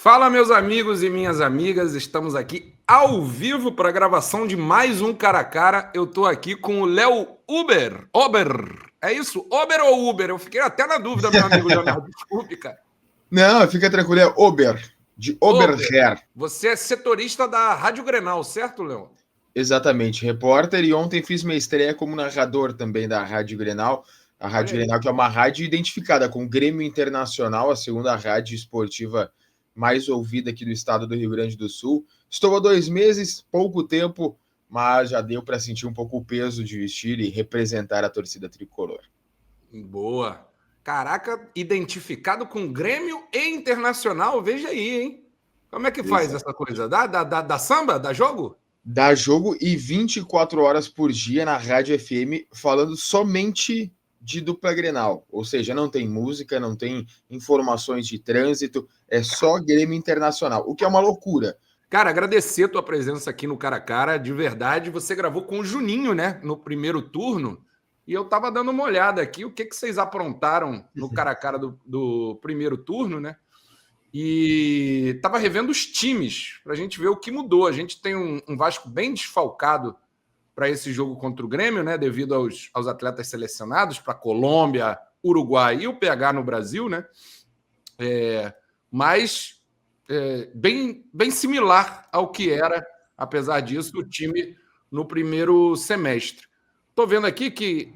Fala, meus amigos e minhas amigas, estamos aqui ao vivo para a gravação de mais um Cara a Cara. Eu tô aqui com o Léo Ober. É isso? Ober ou Uber? Eu fiquei até na dúvida, meu amigo Leonardo. Desculpe, cara. Não, fica tranquilo, é Ober, de Oberher. Você é setorista da Rádio Grenal, certo, Léo? Exatamente, repórter, e ontem fiz minha estreia como narrador também da Rádio Grenal. A Rádio Grenal, que é uma rádio identificada com o Grêmio Internacional, a segunda rádio esportiva mais ouvida aqui do estado do Rio Grande do Sul. Estou há 2 meses, pouco tempo, mas já deu para sentir um pouco o peso de vestir e representar a torcida tricolor. Boa. Caraca, identificado com Grêmio e Internacional, veja aí, hein? Como é que faz essa coisa? Dá samba? Dá jogo? Dá jogo e 24 horas por dia na Rádio FM, falando somente de dupla Grenal. Ou seja, não tem música, não tem informações de trânsito, é só Grêmio Internacional, o que é uma loucura. Cara, agradecer a tua presença aqui no Cara a Cara, de verdade. Você gravou com o Juninho, né, no primeiro turno, e eu tava dando uma olhada aqui, o que vocês aprontaram no Cara a Cara do primeiro turno, né? E tava revendo os times para a gente ver o que mudou. A gente tem um Vasco bem desfalcado para esse jogo contra o Grêmio, né? Devido aos atletas selecionados para Colômbia, Uruguai e o PH no Brasil, né? Mas bem similar ao que era, apesar disso, o time no primeiro semestre. Estou vendo aqui que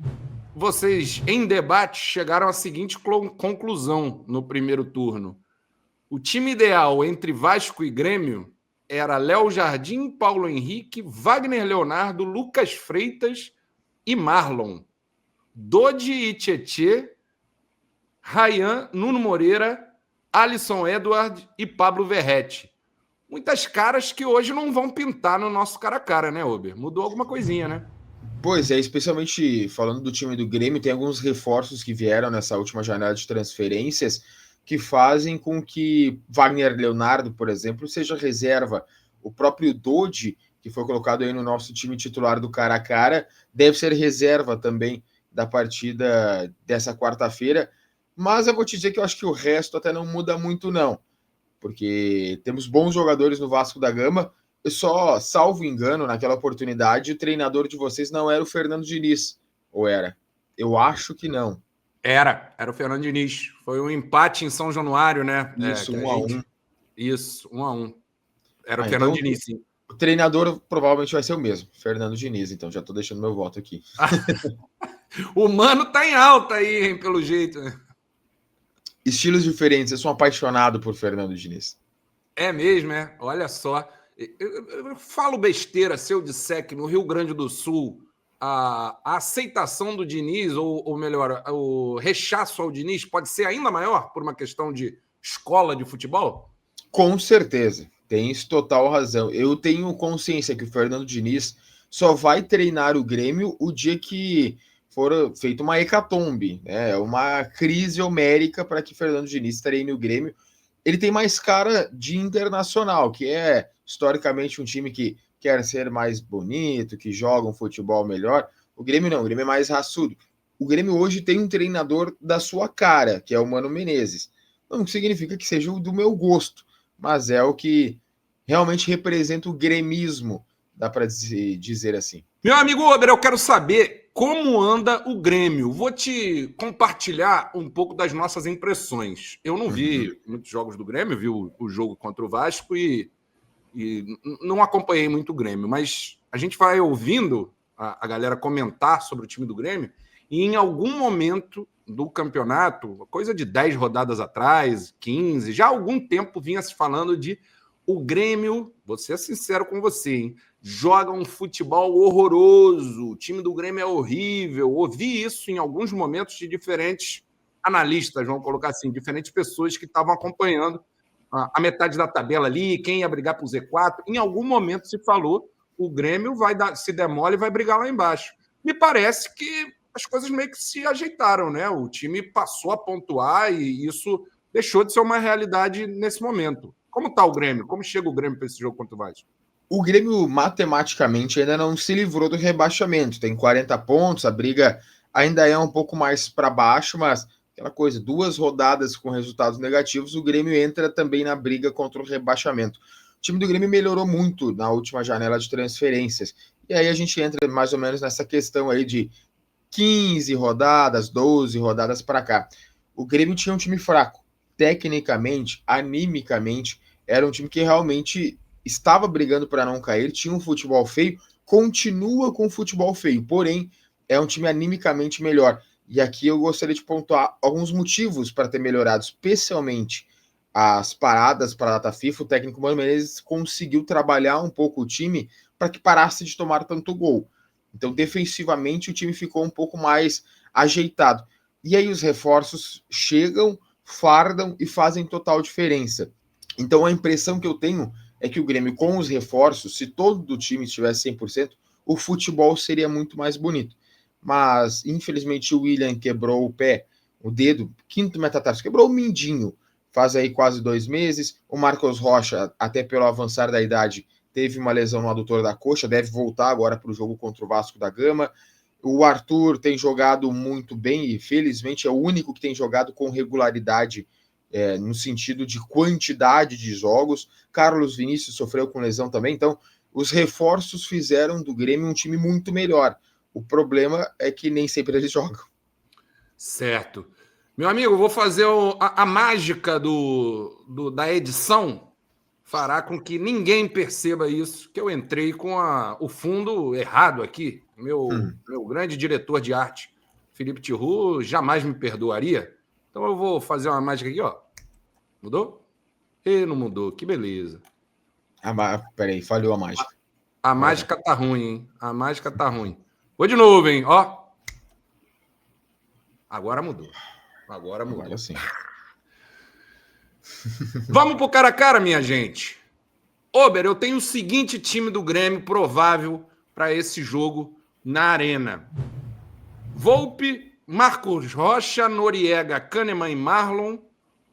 vocês, em debate, chegaram à seguinte conclusão no primeiro turno. O time ideal entre Vasco e Grêmio era Léo Jardim, Paulo Henrique, Wagner Leonardo, Lucas Freitas e Marlon. Dodi e Tietê, Ryan, Nuno Moreira, Alisson Edward e Pablo Verrete. Muitas caras que hoje não vão pintar no nosso cara a cara, né, Ober? Mudou alguma coisinha, né? Pois é, especialmente falando do time do Grêmio, tem alguns reforços que vieram nessa última janela de transferências que fazem com que Wagner Leonardo, por exemplo, seja reserva. O próprio Dodi, que foi colocado aí no nosso time titular do cara a cara, deve ser reserva também da partida dessa quarta-feira. Mas eu vou te dizer que eu acho que o resto até não muda muito, não. Porque temos bons jogadores no Vasco da Gama. Eu só, salvo engano, naquela oportunidade, o treinador de vocês não era o Fernando Diniz. Ou era? Eu acho que não. Era o Fernando Diniz. Foi um empate em São Januário, né? Isso, 1-1. Isso, 1-1. Era o Fernando Diniz, sim. O treinador provavelmente vai ser o mesmo, Fernando Diniz, então já estou deixando meu voto aqui. O mano tá em alta aí, hein, pelo jeito. Estilos diferentes, eu sou apaixonado por Fernando Diniz. É mesmo, é? Olha só. Eu falo besteira se eu disser que no Rio Grande do Sul a aceitação do Diniz, ou melhor, o rechaço ao Diniz pode ser ainda maior por uma questão de escola de futebol? Com certeza, tens total razão. Eu tenho consciência que o Fernando Diniz só vai treinar o Grêmio o dia que for feita uma hecatombe, né? Uma crise homérica para que Fernando Diniz treine o Grêmio. Ele tem mais cara de Internacional, que é historicamente um time que quer ser mais bonito, que joga um futebol melhor. O Grêmio não, o Grêmio é mais raçudo. O Grêmio hoje tem um treinador da sua cara, que é o Mano Menezes. Não significa que seja o do meu gosto, mas é o que realmente representa o gremismo, dá para dizer assim. Meu amigo Ober, eu quero saber como anda o Grêmio. Vou te compartilhar um pouco das nossas impressões. Eu não vi muitos jogos do Grêmio, vi o jogo contra o Vasco e não acompanhei muito o Grêmio, mas a gente vai ouvindo a galera comentar sobre o time do Grêmio e em algum momento do campeonato, coisa de 10 rodadas atrás, 15, já há algum tempo vinha se falando de o Grêmio, vou ser sincero com você, hein, joga um futebol horroroso, o time do Grêmio é horrível. Ouvi isso em alguns momentos de diferentes analistas, vamos colocar assim, diferentes pessoas que estavam acompanhando a metade da tabela ali, quem ia brigar para o Z4. Em algum momento se falou, o Grêmio vai dar, se der mole, vai brigar lá embaixo. Me parece que as coisas meio que se ajeitaram, né? O time passou a pontuar e isso deixou de ser uma realidade nesse momento. Como está o Grêmio? Como chega o Grêmio para esse jogo contra o Vasco? O Grêmio, matematicamente, ainda não se livrou do rebaixamento. Tem 40 pontos, a briga ainda é um pouco mais para baixo, mas aquela coisa, 2 rodadas com resultados negativos, o Grêmio entra também na briga contra o rebaixamento. O time do Grêmio melhorou muito na última janela de transferências. E aí a gente entra mais ou menos nessa questão aí de 15 rodadas, 12 rodadas para cá. O Grêmio tinha um time fraco. Tecnicamente, animicamente, era um time que realmente estava brigando para não cair, tinha um futebol feio, continua com futebol feio, porém, é um time animicamente melhor. E aqui eu gostaria de pontuar alguns motivos para ter melhorado, especialmente as paradas para a data FIFA. O técnico Mano Menezes conseguiu trabalhar um pouco o time para que parasse de tomar tanto gol. Então, defensivamente, o time ficou um pouco mais ajeitado. E aí os reforços chegam, fardam e fazem total diferença. Então, a impressão que eu tenho é que o Grêmio, com os reforços, se todo o time estivesse 100%, o futebol seria muito mais bonito. Mas, infelizmente, o William quebrou o pé, o dedo, quinto metatarso, quebrou o mindinho, faz aí quase 2 meses. O Marcos Rocha, até pelo avançar da idade, teve uma lesão no adutor da coxa, deve voltar agora para o jogo contra o Vasco da Gama. O Arthur tem jogado muito bem e, felizmente, é o único que tem jogado com regularidade no sentido de quantidade de jogos. Carlos Vinícius sofreu com lesão também, então os reforços fizeram do Grêmio um time muito melhor. O problema é que nem sempre eles jogam. Certo. Meu amigo, eu vou fazer a mágica da edição, fará com que ninguém perceba isso, que eu entrei com o fundo errado aqui. Meu grande diretor de arte, Felipe Tiru, jamais me perdoaria. Então eu vou fazer uma mágica aqui, ó. Mudou? E não mudou, que beleza. Peraí, falhou a mágica. A mágica tá ruim, hein? A mágica tá ruim. Vou de novo, hein? Ó. Agora mudou. Agora mudou. Agora sim. Vamos pro cara a cara, minha gente. Ober, eu tenho o seguinte time do Grêmio provável para esse jogo na Arena. Volpe, Marcos Rocha, Noriega, Kahneman e Marlon,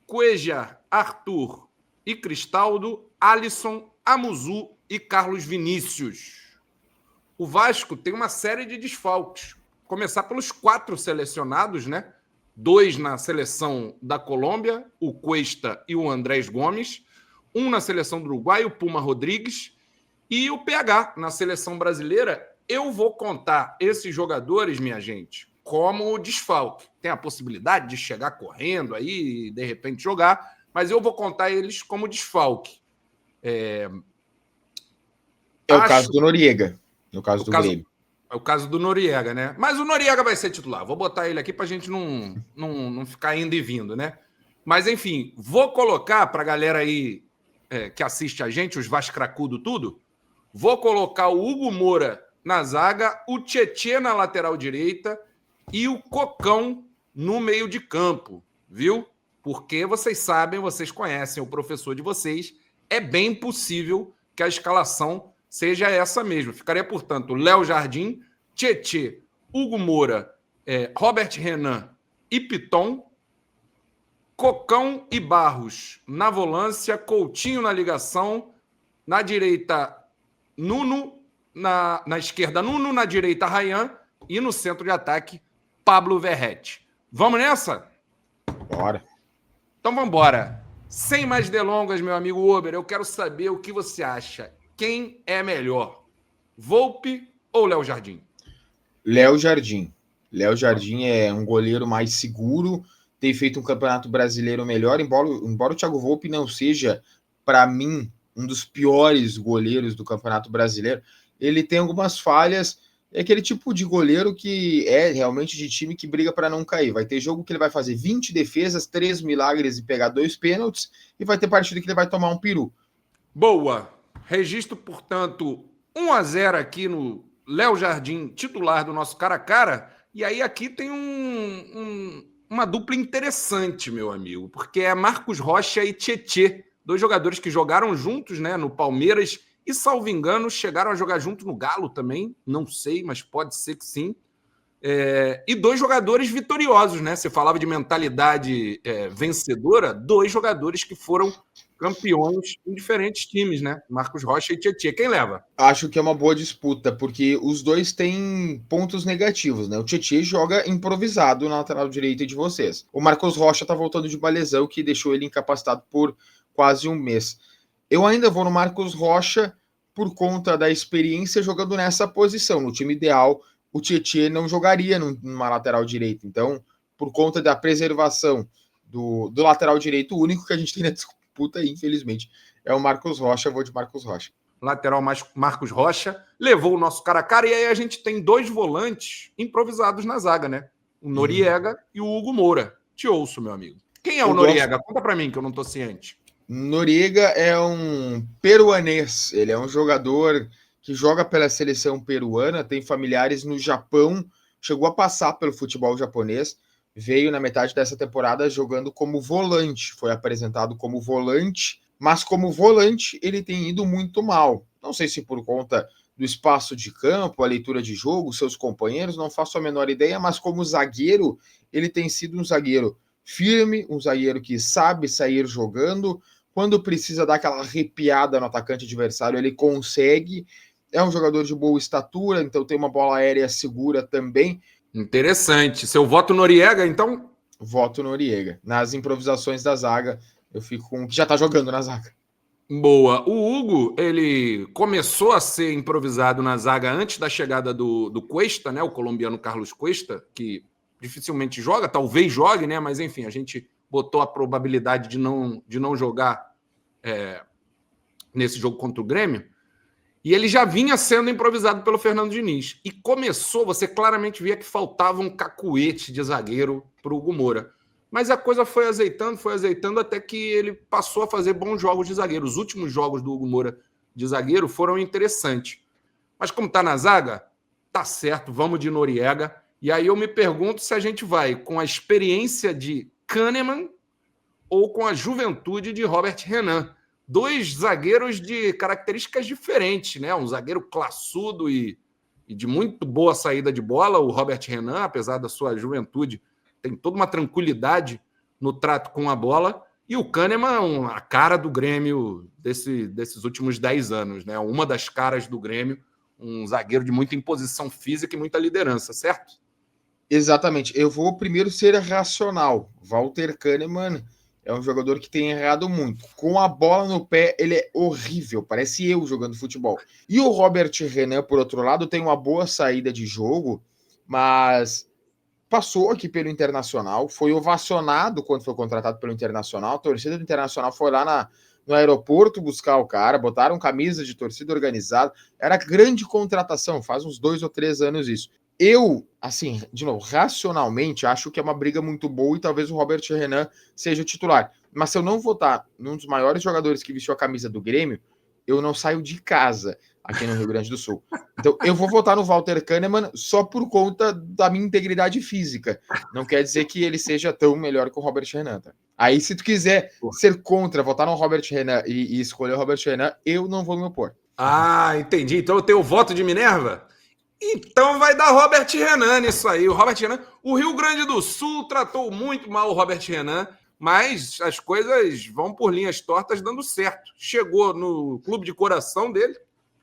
Cuejar, Arthur e Cristaldo, Alisson, Amuzu e Carlos Vinícius. O Vasco tem uma série de desfalques. Começar pelos 4 selecionados, né? 2 na seleção da Colômbia, o Cuesta e o Andrés Gomes. 1 na seleção do Uruguai, o Puma Rodrigues. E o PH na seleção brasileira. Eu vou contar esses jogadores, minha gente, como desfalque. Tem a possibilidade de chegar correndo aí e de repente jogar, mas eu vou contar eles como desfalque. O caso do Noriega, no caso do Grêmio. É o caso do Noriega, né? Mas o Noriega vai ser titular. Vou botar ele aqui para a gente não ficar indo e vindo, né? Mas, enfim, vou colocar para a galera aí que assiste a gente, os vascracudo tudo, vou colocar o Hugo Moura na zaga, o Tietê na lateral direita e o Cocão no meio de campo, viu? Porque vocês sabem, vocês conhecem o professor de vocês, é bem possível que a escalação seja essa mesmo. Ficaria, portanto, Léo Jardim, Tietê, Hugo Moura, Robert Renan e Piton, Cocão e Barros na volância, Coutinho na ligação, na direita, Nuno, na esquerda, Nuno, na direita, Ryan, e no centro de ataque, Pablo Verrete. Vamos nessa? Bora. Então vamos embora. Sem mais delongas, meu amigo Ober, eu quero saber o que você acha. Quem é melhor? Volpe ou Léo Jardim? Léo Jardim. Léo Jardim é um goleiro mais seguro, tem feito um campeonato brasileiro melhor, embora o Thiago Volpe não seja, para mim, um dos piores goleiros do campeonato brasileiro. Ele tem algumas falhas, é aquele tipo de goleiro que é realmente de time que briga para não cair. Vai ter jogo que ele vai fazer 20 defesas, 3 milagres e pegar 2 pênaltis, e vai ter partida que ele vai tomar um peru. Boa! Registro, portanto, 1-0 aqui no Léo Jardim, titular do nosso cara a cara. E aí aqui tem uma dupla interessante, meu amigo, porque é Marcos Rocha e Tietê, 2 jogadores que jogaram juntos, né, no Palmeiras e, salvo engano, chegaram a jogar junto no Galo também. Não sei, mas pode ser que sim. E dois jogadores vitoriosos, né? Você falava de mentalidade vencedora, dois jogadores que foram campeões em diferentes times, né? Marcos Rocha e Tietê. Quem leva? Acho que é uma boa disputa, porque os dois têm pontos negativos, né? O Tietê joga improvisado na lateral direita de vocês. O Marcos Rocha tá voltando de uma lesão que deixou ele incapacitado por quase um mês. Eu ainda vou no Marcos Rocha por conta da experiência jogando nessa posição. No time ideal, o Tietê não jogaria numa lateral direita. Então, por conta da preservação do lateral direito, o único que a gente tem na disputa, infelizmente, é o Marcos Rocha. Eu vou de Marcos Rocha. Lateral Marcos Rocha, levou o nosso cara a cara, e aí a gente tem dois volantes improvisados na zaga, né? O Noriega e o Hugo Moura. Te ouço, meu amigo. Quem é o Noriega? Conta pra mim, que eu não tô ciente. Noriega é um peruanês, ele é um jogador que joga pela seleção peruana, tem familiares no Japão, chegou a passar pelo futebol japonês, veio na metade dessa temporada jogando como volante, foi apresentado como volante, mas como volante ele tem ido muito mal. Não sei se por conta do espaço de campo, a leitura de jogo, seus companheiros, não faço a menor ideia, mas como zagueiro, ele tem sido um zagueiro firme, um zagueiro que sabe sair jogando, quando precisa dar aquela arrepiada no atacante adversário, ele consegue. É um jogador de boa estatura, então tem uma bola aérea segura também. Interessante. Seu voto Noriega, então? Voto Noriega. Nas improvisações da zaga, eu fico com o que já tá jogando na zaga. Boa. O Hugo, ele começou a ser improvisado na zaga antes da chegada do Cuesta, né? O colombiano Carlos Cuesta, que dificilmente joga, talvez jogue, né? Mas enfim, a gente botou a probabilidade de não jogar nesse jogo contra o Grêmio. E ele já vinha sendo improvisado pelo Fernando Diniz. E começou, você claramente via que faltava um cacuete de zagueiro para o Hugo Moura. Mas a coisa foi azeitando até que ele passou a fazer bons jogos de zagueiro. Os últimos jogos do Hugo Moura de zagueiro foram interessantes. Mas como está na zaga, tá certo, vamos de Noriega. E aí eu me pergunto se a gente vai com a experiência de Kahneman ou com a juventude de Robert Renan. Dois zagueiros de características diferentes, né? Um zagueiro classudo e de muito boa saída de bola, o Robert Renan, apesar da sua juventude, tem toda uma tranquilidade no trato com a bola, e o Kahneman, a cara do Grêmio desses últimos 10 anos, né? Uma das caras do Grêmio, um zagueiro de muita imposição física e muita liderança, certo? Exatamente. Eu vou primeiro ser racional. Walter Kahneman é um jogador que tem errado muito. Com a bola no pé, ele é horrível. Parece eu jogando futebol. E o Robert Renan, por outro lado, tem uma boa saída de jogo, mas passou aqui pelo Internacional, foi ovacionado quando foi contratado pelo Internacional. A torcida do Internacional foi lá no aeroporto buscar o cara, botaram camisa de torcida organizada. Era grande contratação, faz uns 2 ou 3 anos isso. Eu, assim, de novo, racionalmente, acho que é uma briga muito boa e talvez o Robert Renan seja o titular. Mas se eu não votar num dos maiores jogadores que vestiu a camisa do Grêmio, eu não saio de casa aqui no Rio Grande do Sul. Então, eu vou votar no Walter Kahneman só por conta da minha integridade física. Não quer dizer que ele seja tão melhor que o Robert Renan, tá? Aí, se tu quiser ser contra, votar no Robert Renan e escolher o Robert Renan, eu não vou me opor. Ah, entendi. Então eu tenho o voto de Minerva? Então vai dar Robert Renan nisso aí. O Robert Renan, o Rio Grande do Sul tratou muito mal o Robert Renan, mas as coisas vão por linhas tortas dando certo. Chegou no clube de coração dele,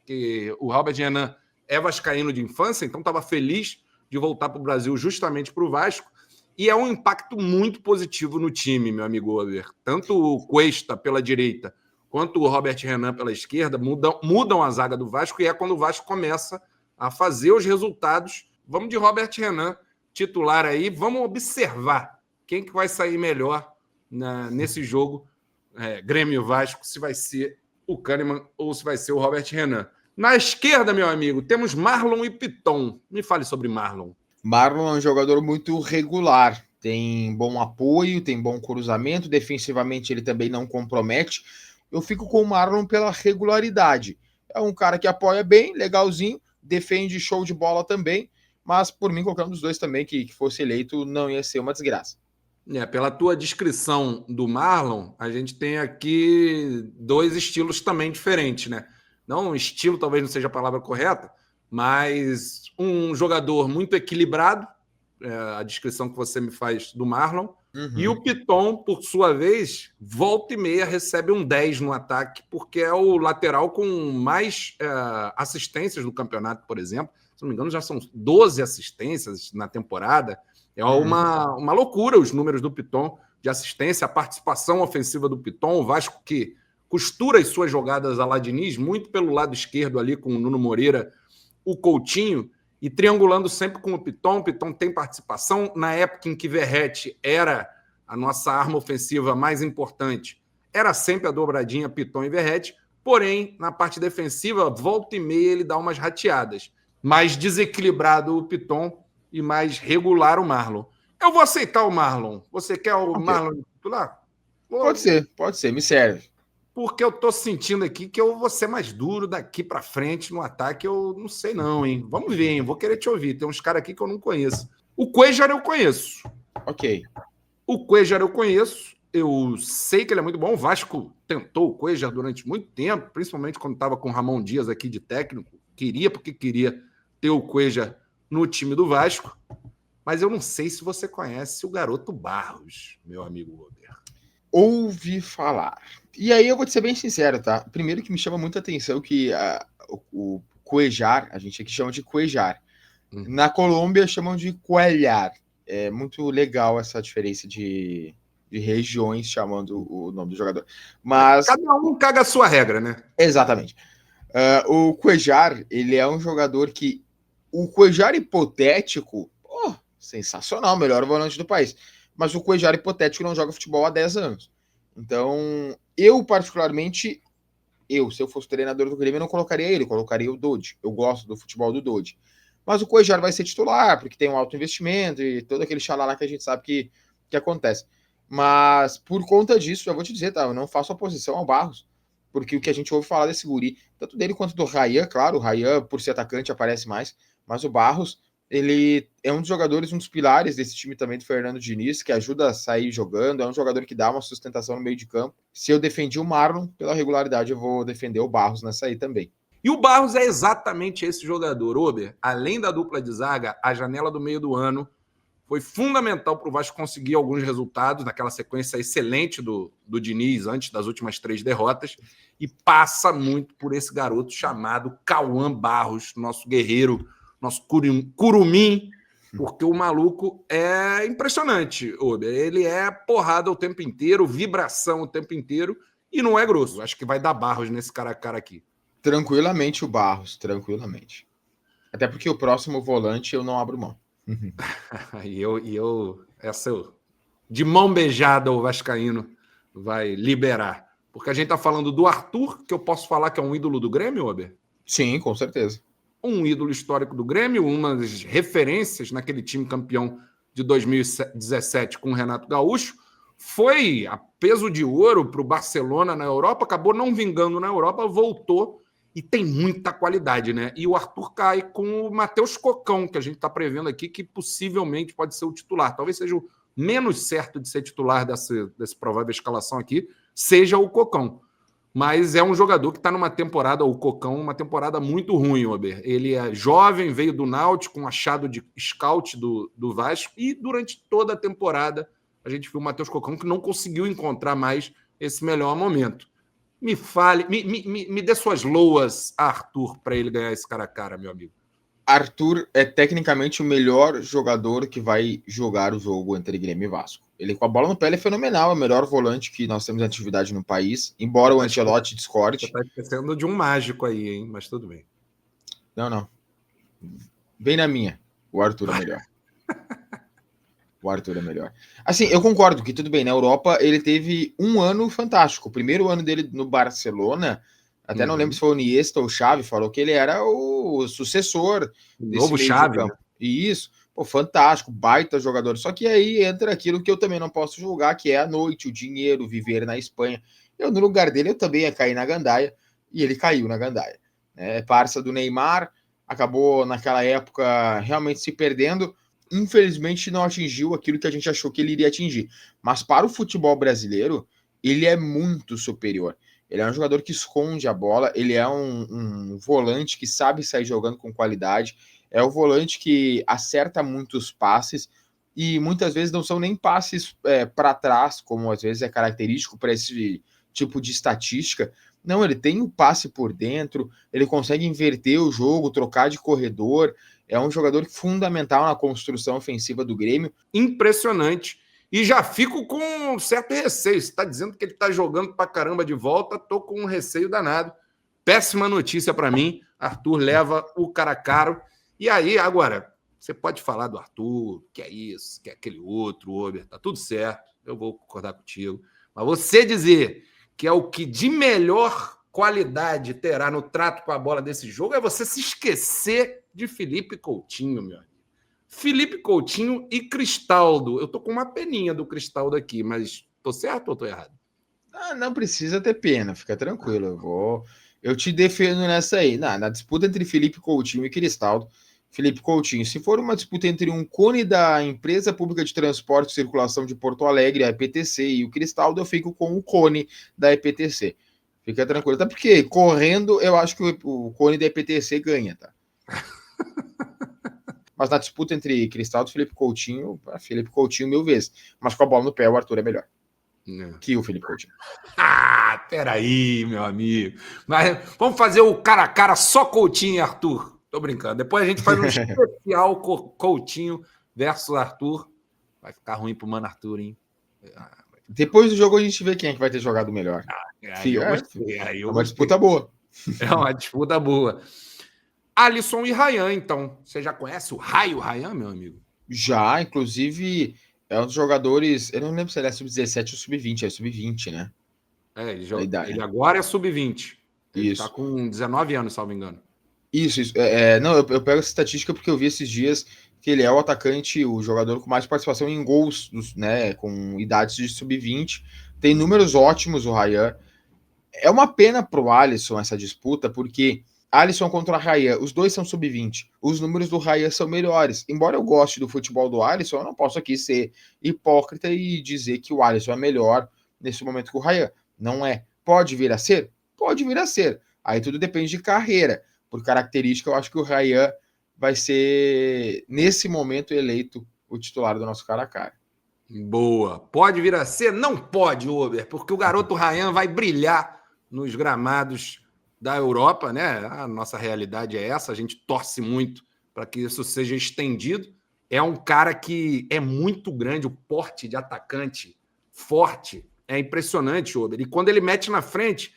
que o Robert Renan é vascaíno de infância, então estava feliz de voltar para o Brasil justamente para o Vasco, e é um impacto muito positivo no time, meu amigo Over. Tanto o Cuesta pela direita, quanto o Robert Renan pela esquerda, mudam a zaga do Vasco, e é quando o Vasco começa a fazer os resultados. Vamos de Robert Renan, titular aí, vamos observar quem que vai sair melhor nesse jogo Grêmio Vasco, se vai ser o Kahneman ou se vai ser o Robert Renan. Na esquerda, meu amigo, temos Marlon e Piton. Me fale sobre Marlon. Marlon é um jogador muito regular, tem bom apoio, tem bom cruzamento, defensivamente ele também não compromete. Eu fico com o Marlon pela regularidade. É um cara que apoia bem, legalzinho, defende show de bola também, mas por mim qualquer um dos dois também que fosse eleito não ia ser uma desgraça. Pela tua descrição do Marlon, a gente tem aqui dois estilos também diferentes, né? Não, estilo talvez não seja a palavra correta, mas um jogador muito equilibrado, a descrição que você me faz do Marlon. E o Piton, por sua vez, volta e meia recebe um 10 no ataque, porque é o lateral com mais assistências no campeonato, por exemplo. Se não me engano, já são 12 assistências na temporada. É uma loucura os números do Piton de assistência, a participação ofensiva do Piton. O Vasco que costura as suas jogadas a la Diniz, muito pelo lado esquerdo ali com o Nuno Moreira, o Coutinho, e triangulando sempre com o Piton. O Piton tem participação. Na época em que Verratti era a nossa arma ofensiva mais importante, era sempre a dobradinha Piton e Verratti, porém, na parte defensiva, volta e meia ele dá umas rateadas. Mais desequilibrado o Piton e mais regular o Marlon. Eu vou aceitar o Marlon. Você quer o Marlon titular? Pode ser, me serve. Porque eu tô sentindo aqui que eu vou ser mais duro daqui para frente no ataque. Eu não sei não, hein? Vamos ver, hein? Vou querer te ouvir. Tem uns caras aqui que eu não conheço. O Cuéllar eu conheço. Ok. O Cuéllar eu conheço. Eu sei que ele é muito bom. O Vasco tentou o Cuéllar durante muito tempo, principalmente quando estava com o Ramon Dias aqui de técnico. Porque queria ter o Cuéllar no time do Vasco. Mas eu não sei se você conhece o garoto Barros, meu amigo Robert. Ouvi falar. E aí eu vou te ser bem sincero, tá? Primeiro que me chama muita atenção que o Cuéllar, a gente aqui chama de Cuéllar. Na Colômbia chamam de Cuéllar. É muito legal essa diferença de regiões chamando o nome do jogador. Mas cada um caga a sua regra, né? Exatamente. O Cuéllar, ele é um jogador que... O Cuéllar hipotético, sensacional, melhor volante do país. Mas o Cuéllar hipotético não joga futebol há 10 anos. Então, eu particularmente, se eu fosse treinador do Grêmio, eu não colocaria ele, eu colocaria o Dodi. Eu gosto do futebol do Dodi. Mas o Cuéllar vai ser titular, porque tem um alto investimento e todo aquele xalala que a gente sabe que acontece. Mas, por conta disso, eu vou te dizer, tá? Eu não faço oposição ao Barros, porque o que a gente ouve falar desse guri, tanto dele quanto do Rayan, claro, o Rayan, por ser atacante, aparece mais, mas o Barros, ele é um dos jogadores, um dos pilares desse time também do Fernando Diniz, que ajuda a sair jogando, é um jogador que dá uma sustentação no meio de campo. Se eu defendi o Marlon, pela regularidade, eu vou defender o Barros nessa aí também. E o Barros é exatamente esse jogador, Ober. Além da dupla de zaga, a janela do meio do ano foi fundamental para o Vasco conseguir alguns resultados naquela sequência excelente do Diniz, antes das últimas 3 derrotas, e passa muito por esse garoto chamado Cauã Barros, nosso guerreiro, nosso curumim, porque o maluco é impressionante, Ober. Ele é porrada o tempo inteiro, vibração o tempo inteiro, e não é grosso. Acho que vai dar Barros nesse cara a cara aqui. Tranquilamente o Barros, tranquilamente. Até porque o próximo volante eu não abro mão. De mão beijada o vascaíno vai liberar. Porque a gente tá falando do Arthur, que eu posso falar que é um ídolo do Grêmio, Ober? Sim, com certeza. Um ídolo histórico do Grêmio, uma das referências naquele time campeão de 2017 com o Renato Gaúcho. Foi a peso de ouro para o Barcelona na Europa, acabou não vingando na Europa, voltou e tem muita qualidade, né? E o Arthur cai com o Matheus Cocão, que a gente está prevendo aqui, que possivelmente pode ser o titular. Talvez seja o menos certo de ser titular dessa provável escalação aqui, seja o Cocão. Mas é um jogador que está numa temporada, o Cocão, uma temporada muito ruim, Ober. Ele é jovem, veio do Náutico, um achado de scout do Vasco, e durante toda a temporada a gente viu o Matheus Cocão que não conseguiu encontrar mais esse melhor momento. Me fale, me dê suas loas, Arthur, para ele ganhar esse cara a cara, meu amigo. Arthur é tecnicamente o melhor jogador que vai jogar o jogo entre Grêmio e Vasco. Ele com a bola no pé ele é fenomenal, é o melhor volante que nós temos em atividade no país, embora o Ancelotti discorde. Você está esquecendo de um mágico aí, hein? Mas tudo bem. Não. Bem na minha, o Arthur é melhor. O Arthur é melhor. Assim, eu concordo que tudo bem, na Europa ele teve um ano fantástico. O primeiro ano dele no Barcelona, até não lembro se foi o Iniesta ou o Xavi, falou que ele era o sucessor desse novo Xavi, né? E isso, fantástico, baita jogador. Só que aí entra aquilo que eu também não posso julgar, que é a noite, o dinheiro, viver na Espanha. Eu, no lugar dele, eu também ia cair na gandaia, e ele caiu na gandaia. É parça do Neymar, acabou naquela época realmente se perdendo. Infelizmente não atingiu aquilo que a gente achou que ele iria atingir. Mas para o futebol brasileiro, ele é muito superior. Ele é um jogador que esconde a bola, ele é um volante que sabe sair jogando com qualidade, é o volante que acerta muitos passes, e muitas vezes não são nem passes para trás, como às vezes é característico para esse tipo de estatística. Não, ele tem o passe por dentro, ele consegue inverter o jogo, trocar de corredor, é um jogador fundamental na construção ofensiva do Grêmio. Impressionante. E já fico com um certo receio. Você está dizendo que ele está jogando pra caramba de volta, tô com um receio danado. Péssima notícia para mim. Arthur leva o cara caro. E aí, agora, você pode falar do Arthur, que é isso, que é aquele outro, Ober, tá tudo certo, eu vou concordar contigo. Mas você dizer que é o que de melhor qualidade terá no trato com a bola desse jogo é você se esquecer de Felipe Coutinho, meu amigo. Felipe Coutinho e Cristaldo. Eu tô com uma peninha do Cristaldo aqui, mas tô certo ou tô errado? Não precisa ter pena, fica tranquilo. Eu te defendo nessa aí. Na disputa entre Felipe Coutinho e Cristaldo, Felipe Coutinho, se for uma disputa entre um cone da Empresa Pública de Transporte e Circulação de Porto Alegre, a EPTC, e o Cristaldo, eu fico com o cone da EPTC. Fica tranquilo. Até porque, correndo, eu acho que o cone da EPTC ganha, tá? Mas na disputa entre Cristaldo e Felipe Coutinho 1000 vezes. Mas com a bola no pé, o Arthur é melhor que o Felipe Coutinho. Peraí, meu amigo. Mas vamos fazer o cara a cara só Coutinho e Arthur. Tô brincando. Depois a gente faz um especial Coutinho versus Arthur. Vai ficar ruim pro Mano Arthur, hein? Depois do jogo a gente vê quem é que vai ter jogado melhor. É uma disputa boa. É uma disputa boa. Alisson e Ryan, então. Você já conhece o Raio Ryan, meu amigo? Já, inclusive, é um dos jogadores. Eu não lembro se ele é sub-17 ou sub-20, é sub-20, né? Ele agora é sub-20. Ele Isso. tá com 19 anos, salvo engano. Isso. Não, eu pego essa estatística porque eu vi esses dias que ele é o atacante, o jogador com mais participação em gols, né? Com idades de sub-20. Tem números ótimos, o Ryan. É uma pena pro Alisson essa disputa, porque Alisson contra Ryan, os dois são sub-20. Os números do Ryan são melhores. Embora eu goste do futebol do Alisson, eu não posso aqui ser hipócrita e dizer que o Alisson é melhor nesse momento que o Ryan. Não é. Pode vir a ser? Pode vir a ser. Aí tudo depende de carreira. Por característica, eu acho que o Ryan vai ser, nesse momento, eleito o titular do nosso cara a cara. Boa. Pode vir a ser? Não pode, Ober, porque o garoto Ryan vai brilhar nos gramados da Europa, né? A nossa realidade é essa, a gente torce muito para que isso seja estendido. É um cara que é muito grande, o porte de atacante forte é impressionante, Ober. E quando ele mete na frente,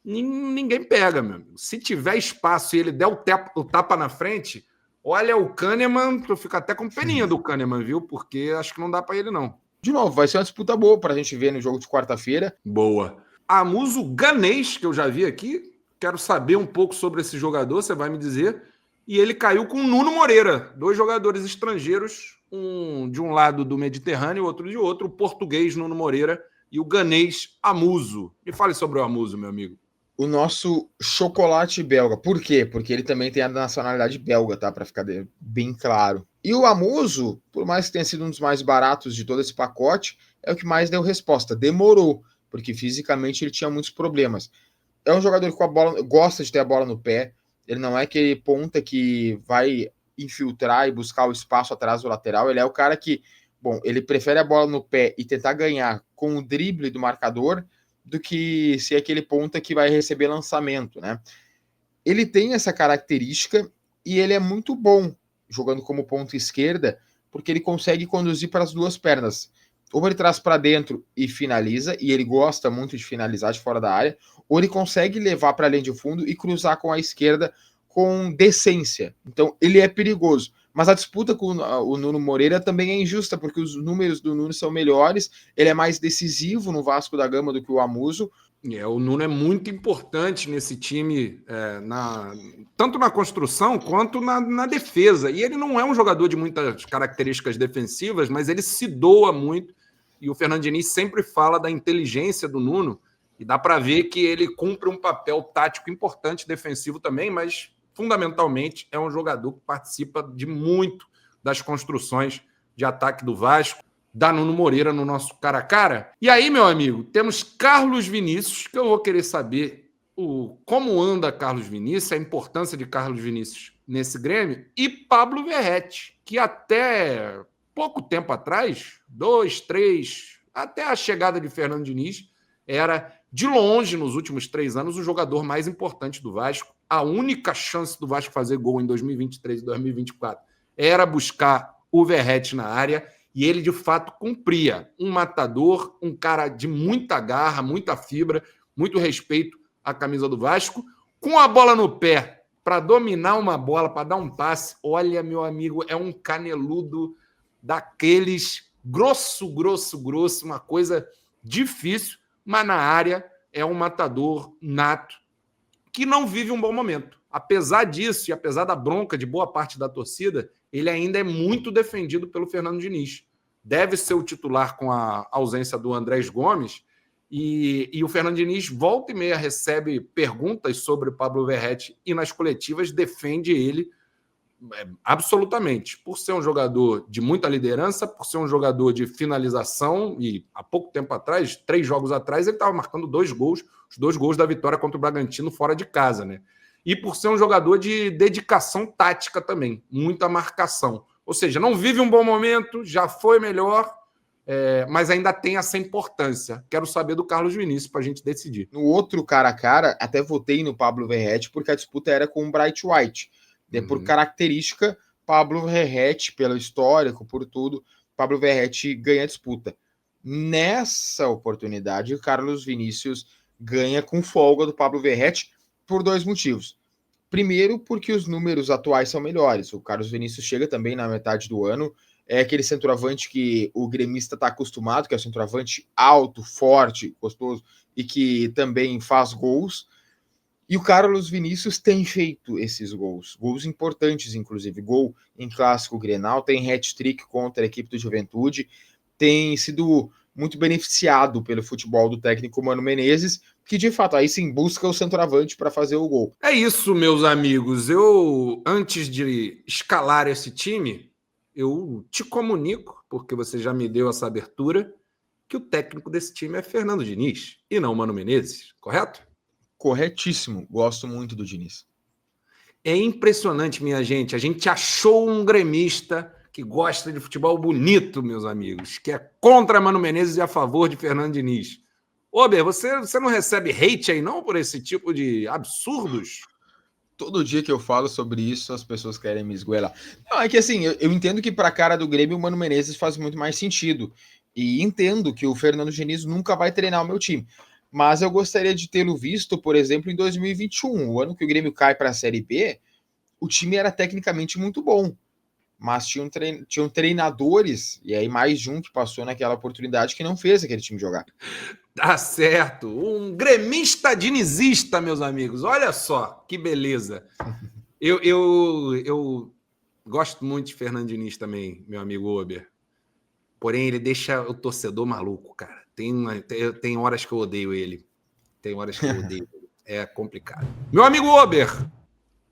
ninguém pega, meu amigo. Se tiver espaço e ele der o tapa na frente, olha o Kahneman, eu fico até com peninha do Kahneman, viu? Porque acho que não dá para ele, não. De novo, vai ser uma disputa boa para a gente ver no jogo de quarta-feira. Boa. Amuso Ganês, que eu já vi aqui, quero saber um pouco sobre esse jogador, você vai me dizer. E ele caiu com o Nuno Moreira, dois jogadores estrangeiros, um de um lado do Mediterrâneo, outro de outro, o português Nuno Moreira e o ganês Amuso. Me fale sobre o Amuso, meu amigo. O nosso chocolate belga. Por quê? Porque ele também tem a nacionalidade belga, tá? Para ficar bem claro. E o Amuso, por mais que tenha sido um dos mais baratos de todo esse pacote, é o que mais deu resposta. Demorou, porque fisicamente ele tinha muitos problemas. É um jogador que com a bola, gosta de ter a bola no pé. Ele não é aquele ponta que vai infiltrar e buscar o espaço atrás do lateral. Ele é o cara que, bom, ele prefere a bola no pé e tentar ganhar com o drible do marcador do que ser aquele ponta que vai receber lançamento, né? Ele tem essa característica e ele é muito bom jogando como ponta esquerda, porque ele consegue conduzir para as duas pernas. Ou ele traz para dentro e finaliza, e ele gosta muito de finalizar de fora da área, ou ele consegue levar para a linha de fundo e cruzar com a esquerda com decência. Então, ele é perigoso. Mas a disputa com o Nuno Moreira também é injusta, porque os números do Nuno são melhores, ele é mais decisivo no Vasco da Gama do que o Amuso. O Nuno é muito importante nesse time, tanto na construção quanto na defesa. E ele não é um jogador de muitas características defensivas, mas ele se doa muito. E o Fernando Diniz sempre fala da inteligência do Nuno, e dá para ver que ele cumpre um papel tático importante defensivo também, mas fundamentalmente é um jogador que participa de muito das construções de ataque do Vasco. da Nuno Moreira no nosso cara a cara. E aí, meu amigo, temos Carlos Vinícius, que eu vou querer saber como anda Carlos Vinícius, a importância de Carlos Vinícius nesse Grêmio, e Pablo Verratti, que até pouco tempo atrás, 2, 3, até a chegada de Fernando Diniz, era, de longe, nos últimos 3 anos, o jogador mais importante do Vasco. A única chance do Vasco fazer gol em 2023 e 2024 era buscar o Verratti na área, e ele, de fato, cumpria. Um matador, um cara de muita garra, muita fibra, muito respeito à camisa do Vasco, com a bola no pé, para dominar uma bola, para dar um passe. Olha, meu amigo, é um caneludo daqueles grosso, uma coisa difícil, mas na área é um matador nato que não vive um bom momento. Apesar disso, e apesar da bronca de boa parte da torcida, ele ainda é muito defendido pelo Fernando Diniz. Deve ser o titular com a ausência do Andrés Gomes, e o Fernando Diniz volta e meia recebe perguntas sobre o Pablo Verratti e nas coletivas defende ele absolutamente, por ser um jogador de muita liderança, por ser um jogador de finalização, e há pouco tempo atrás, 3 jogos atrás, ele estava marcando 2 gols, os 2 gols da vitória contra o Bragantino fora de casa, né? E por ser um jogador de dedicação tática também, muita marcação. Ou seja, não vive um bom momento, já foi melhor, mas ainda tem essa importância. Quero saber do Carlos Vinícius para a gente decidir. No outro cara a cara, até votei no Pablo Verratti porque a disputa era com o Bright White. Por característica, Pablo Verratti, pelo histórico, por tudo, Pablo Verratti ganha a disputa. Nessa oportunidade, o Carlos Vinícius ganha com folga do Pablo Verratti por 2 motivos. Primeiro, porque os números atuais são melhores. O Carlos Vinícius chega também na metade do ano, é aquele centroavante que o gremista está acostumado, que é um centroavante alto, forte, gostoso, e que também faz gols. E o Carlos Vinícius tem feito esses gols importantes, inclusive. Gol em Clássico Grenal, tem hat-trick contra a equipe do Juventude, tem sido muito beneficiado pelo futebol do técnico Mano Menezes, que de fato aí sim busca o centroavante para fazer o gol. É isso, meus amigos. Eu, antes de escalar esse time, eu te comunico, porque você já me deu essa abertura, que o técnico desse time é Fernando Diniz e não Mano Menezes, correto? Corretíssimo. Gosto muito do Diniz. É impressionante, minha gente. A gente achou um gremista que gosta de futebol bonito, meus amigos, que é contra Mano Menezes e a favor de Fernando Diniz. Ober, você não recebe hate aí não por esse tipo de absurdos? Todo dia que eu falo sobre isso, as pessoas querem me esgoelar. Não, é que assim, eu entendo que para a cara do Grêmio o Mano Menezes faz muito mais sentido. E entendo que o Fernando Diniz nunca vai treinar o meu time. Mas eu gostaria de tê-lo visto, por exemplo, em 2021, o ano que o Grêmio cai para a Série B, o time era tecnicamente muito bom, mas tinham treinadores, e aí mais de um que passou naquela oportunidade que não fez aquele time jogar. Tá certo. Um gremista dinizista, meus amigos. Olha só, que beleza. Eu gosto muito de Fernando Diniz também, meu amigo Ober. Porém, ele deixa o torcedor maluco, cara. Tem horas que eu odeio ele. Tem horas que eu odeio ele. É complicado. Meu amigo Ober,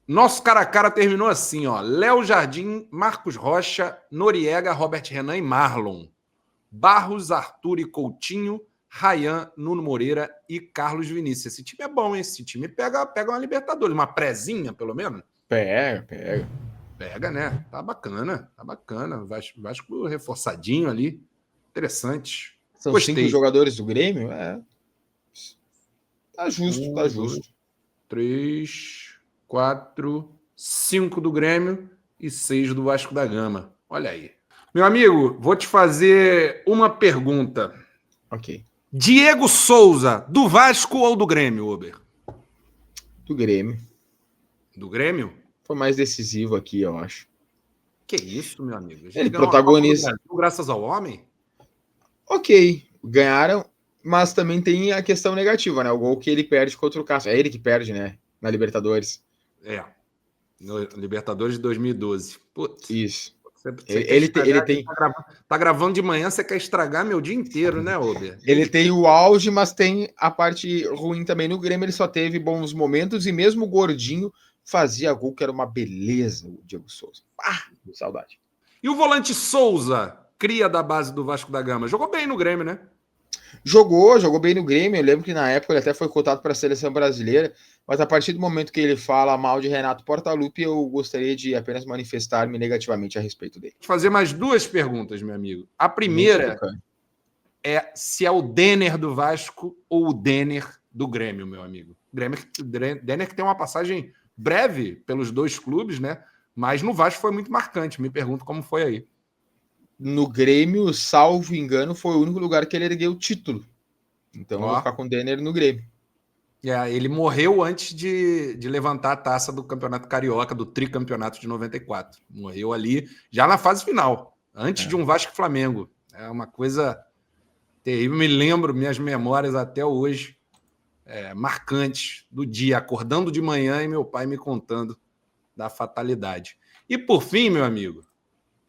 nosso cara a cara terminou assim, ó. Léo Jardim, Marcos Rocha, Noriega, Robert Renan e Marlon. Barros, Arthur e Coutinho, Rayan, Nuno Moreira e Carlos Vinícius. Esse time é bom, hein? Esse time pega uma Libertadores, uma prézinha, pelo menos. Pega. Pega, né? Tá bacana. Vasco reforçadinho ali. Interessante. São Gostei. 5 jogadores do Grêmio? Tá justo, tá justo. 3, 4, 5 do Grêmio e 6 do Vasco da Gama. Olha aí. Meu amigo, vou te fazer uma pergunta. Ok. Diego Souza, do Vasco ou do Grêmio, Ober? Do Grêmio. Do Grêmio? Foi mais decisivo aqui, eu acho. Que isso, meu amigo? Ele protagoniza. Graças ao homem? Ok, ganharam, mas também tem a questão negativa, né? O gol que ele perde contra o Cássio. É ele que perde, né? Na Libertadores. No Libertadores de 2012. Putz. Isso. Ele tem. Tá gravando de manhã, você quer estragar meu dia inteiro, né, Ober? Ele tem o auge, mas tem a parte ruim também. No Grêmio ele só teve bons momentos e mesmo o gordinho fazia gol, que era uma beleza, o Diego Souza. Saudade. E o volante Souza? cria da base do Vasco da Gama. Jogou bem no Grêmio, né? Jogou bem no Grêmio. Eu lembro que na época ele até foi cotado para a seleção brasileira, mas a partir do momento que ele fala mal de Renato Portaluppi, eu gostaria de apenas manifestar-me negativamente a respeito dele. Vou fazer mais 2 perguntas, meu amigo. A primeira é se é o Denner do Vasco ou o Denner do Grêmio, meu amigo. Denner que tem uma passagem breve pelos 2 clubes, né? Mas no Vasco foi muito marcante. Me pergunto como foi aí. No Grêmio, salvo engano, foi o único lugar que ele ergueu o título. Então eu vou ficar com o Denner no Grêmio. Ele morreu antes de levantar a taça do Campeonato Carioca, do tricampeonato de 94. Morreu ali, já na fase final, antes de um Vasco e Flamengo. É uma coisa terrível. Me lembro, minhas memórias até hoje, marcantes do dia, acordando de manhã e meu pai me contando da fatalidade. E por fim, meu amigo,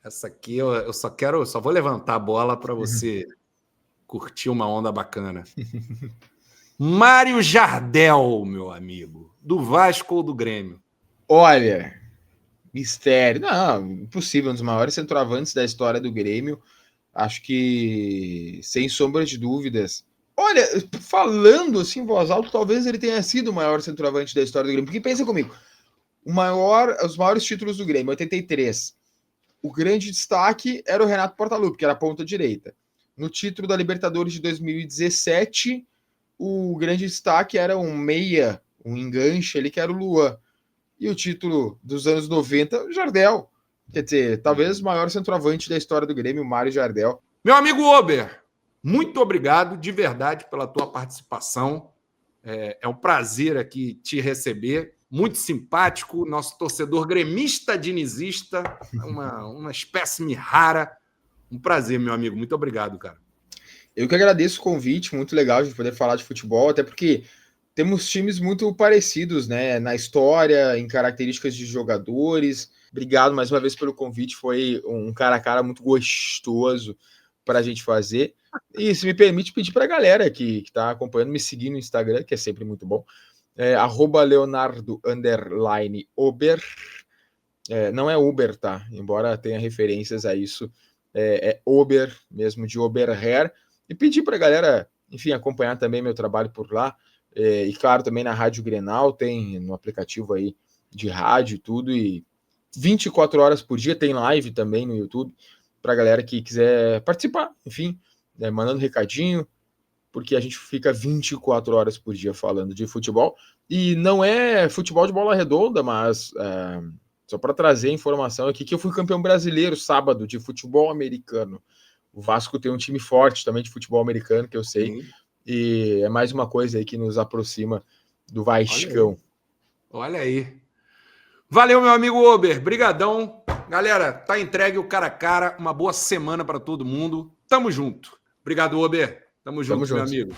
essa aqui eu só vou levantar a bola para você curtir uma onda bacana. Mário Jardel, meu amigo, do Vasco ou do Grêmio? Olha, mistério. Não, impossível, um dos maiores centroavantes da história do Grêmio. Acho que, sem sombra de dúvidas. Olha, falando assim em voz alta, talvez ele tenha sido o maior centroavante da história do Grêmio. Porque pensa comigo, os maiores títulos do Grêmio, 83. O grande destaque era o Renato Portaluppi, que era a ponta direita. No título da Libertadores de 2017, o grande destaque era um meia, um enganche ali, que era o Luan. E o título dos anos 90, o Jardel. Quer dizer, talvez o maior centroavante da história do Grêmio, o Mário Jardel. Meu amigo Ober, muito obrigado de verdade pela tua participação. É um prazer aqui te receber. Muito simpático, nosso torcedor gremista dinizista, uma espécime rara. Um prazer, meu amigo. Muito obrigado, cara. Eu que agradeço o convite, muito legal de poder falar de futebol, até porque temos times muito parecidos, né? Na história, em características de jogadores. Obrigado mais uma vez pelo convite, foi um cara a cara muito gostoso para a gente fazer. E se me permite pedir para a galera que está acompanhando, me seguir no Instagram, que é sempre muito bom. @Leonardo_Ober. Não é Uber, tá? Embora tenha referências a isso. É Ober, mesmo de Oberher. E pedir para a galera, enfim, acompanhar também meu trabalho por lá. E claro, também na Rádio Grenal, tem no aplicativo aí de rádio e tudo. E 24 horas por dia tem live também no YouTube para a galera que quiser participar, enfim, mandando recadinho, porque a gente fica 24 horas por dia falando de futebol. E não é futebol de bola redonda, mas só para trazer informação aqui que eu fui campeão brasileiro sábado de futebol americano. O Vasco tem um time forte também de futebol americano, que eu sei. Sim. E é mais uma coisa aí que nos aproxima do Vascão. Olha aí. Valeu, meu amigo Ober. Brigadão. Galera, tá entregue o cara a cara. Uma boa semana para todo mundo. Tamo junto. Obrigado, Ober. Tamo junto, meu amigo.